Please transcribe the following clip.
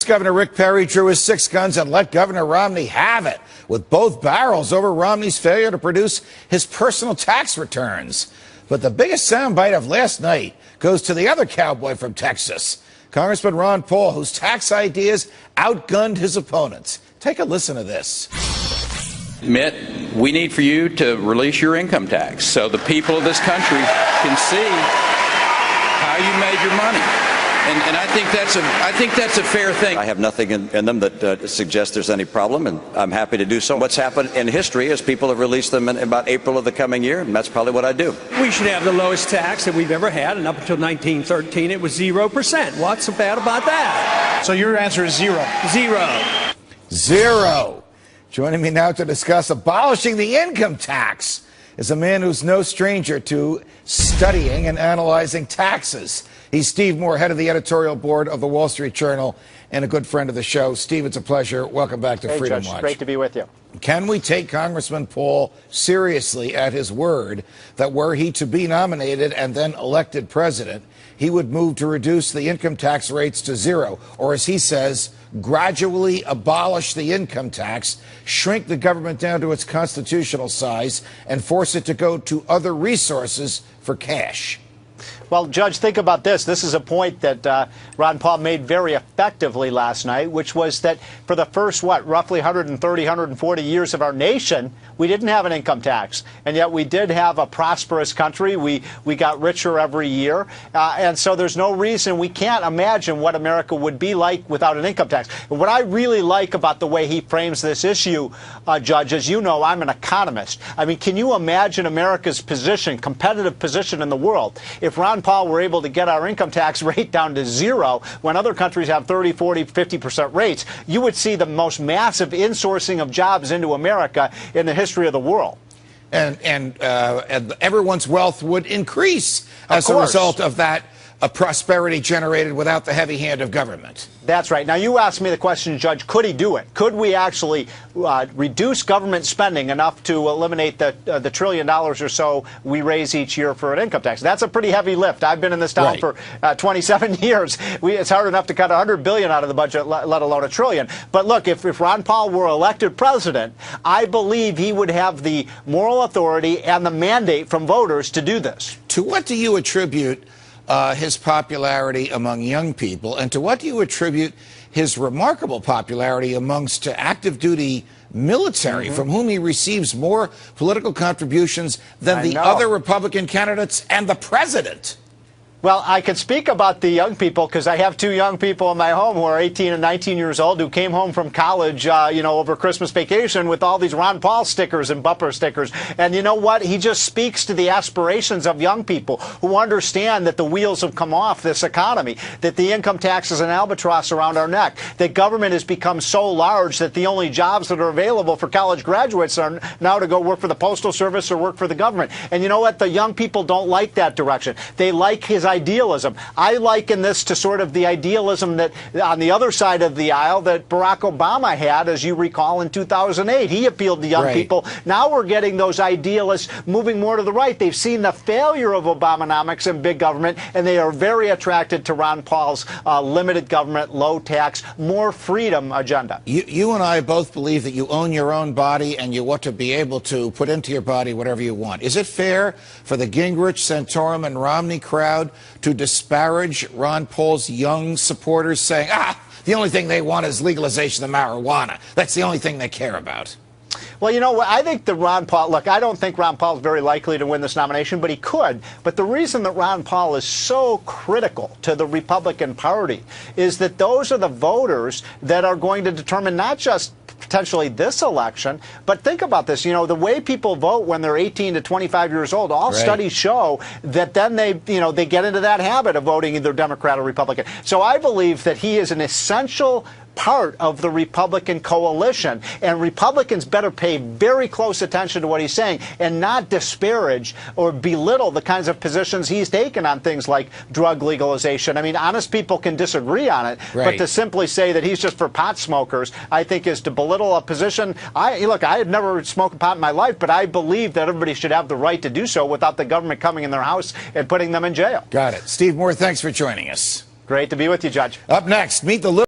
Governor Rick Perry drew his six guns and let Governor Romney have it, with both barrels over Romney's failure to produce his personal tax returns. But the biggest soundbite of last night goes to the other cowboy from Texas, Congressman Ron Paul, whose tax ideas outgunned his opponents. Take a listen to this. Mitt, we need for you to release your income tax so the people of this country can see how you made your money. And I think that's a fair thing. I have nothing in them that suggests there's any problem, and I'm happy to do so. What's happened in history is people have released them in about April of the coming year, and that's probably what I do. We should have the lowest tax that we've ever had, and up until 1913, it was 0%. What's so bad about that? So your answer is zero. Zero. Joining me now to discuss abolishing the income tax is a man who's no stranger to studying and analyzing taxes. He's Steve Moore, head of the editorial board of the Wall Street Journal and a good friend of the show. Steve, it's a pleasure. Welcome back to Freedom Judge, Watch. Great to be with you. Can we take Congressman Paul seriously at his word that were he to be nominated and then elected president, he would move to reduce the income tax rates to zero, or as he says, gradually abolish the income tax, shrink the government down to its constitutional size, and force it to go to other resources for cash? Well, Judge, think about this. This is a point that Ron Paul made very effectively last night, which was that for the first, roughly 130, 140 years of our nation, we didn't have an income tax. And yet we did have a prosperous country. We got richer every year. And so there's no reason we can't imagine what America would be like without an income tax. And what I really like about the way he frames this issue, Judge, as you know, I'm an economist. I mean, can you imagine America's position, competitive position in the world, if Ron Paul were able to get our income tax rate down to zero when other countries have 30, 40, 50% rates? You would see the most massive insourcing of jobs into America in the history of the world. And everyone's wealth would increase as a result of that prosperity generated without the heavy hand of government. That's right. Now, you asked me the question, Judge, could he do it? Could we actually reduce government spending enough to eliminate the $1 trillion or so we raise each year for an income tax? That's a pretty heavy lift. I've been in this town for 27 years. It's hard enough to cut $100 billion out of the budget, let alone $1 trillion. But look, if Ron Paul were elected president, I believe he would have the moral authority and the mandate from voters to do this. To what do you attribute his popularity among young people, and to what do you attribute his remarkable popularity amongst active duty military, from whom he receives more political contributions than the other Republican candidates and the president? Well, I could speak about the young people because I have two young people in my home who are 18 and 19 years old who came home from college, over Christmas vacation with all these Ron Paul stickers and bumper stickers. And you know what? He just speaks to the aspirations of young people who understand that the wheels have come off this economy, that the income tax is an albatross around our neck, that government has become so large that the only jobs that are available for college graduates are now to go work for the Postal Service or work for the government. And you know what? The young people don't like that direction. They like his idealism. I liken this to sort of the idealism that on the other side of the aisle that Barack Obama had, as you recall, in 2008. He appealed to young people. Now we're getting those idealists moving more to the right. They've seen the failure of Obamonomics and big government, and they are very attracted to Ron Paul's limited government, low tax, more freedom agenda. You and I both believe that you own your own body and you ought to be able to put into your body whatever you want. Is it fair for the Gingrich, Santorum, and Romney crowd to disparage Ron Paul's young supporters, saying, the only thing they want is legalization of marijuana? That's the only thing they care about. Well, you know what? I think that Ron Paul, look, I don't think Ron Paul is very likely to win this nomination, but he could. But the reason that Ron Paul is so critical to the Republican Party is that those are the voters that are going to determine not just potentially this election, but think about this. You know, the way people vote when they're 18 to 25 years old, all studies show that then they get into that habit of voting either Democrat or Republican. So I believe that he is an essential part of the Republican coalition, and Republicans better pay very close attention to what he's saying and not disparage or belittle the kinds of positions he's taken on things like drug legalization. I mean, honest people can disagree on it, but to simply say that he's just for pot smokers, I think is to belittle a position. Look, I had never smoked pot in my life, but I believe that everybody should have the right to do so without the government coming in their house and putting them in jail. Got it. Steve Moore, thanks for joining us. Great to be with you, Judge. Up next, meet the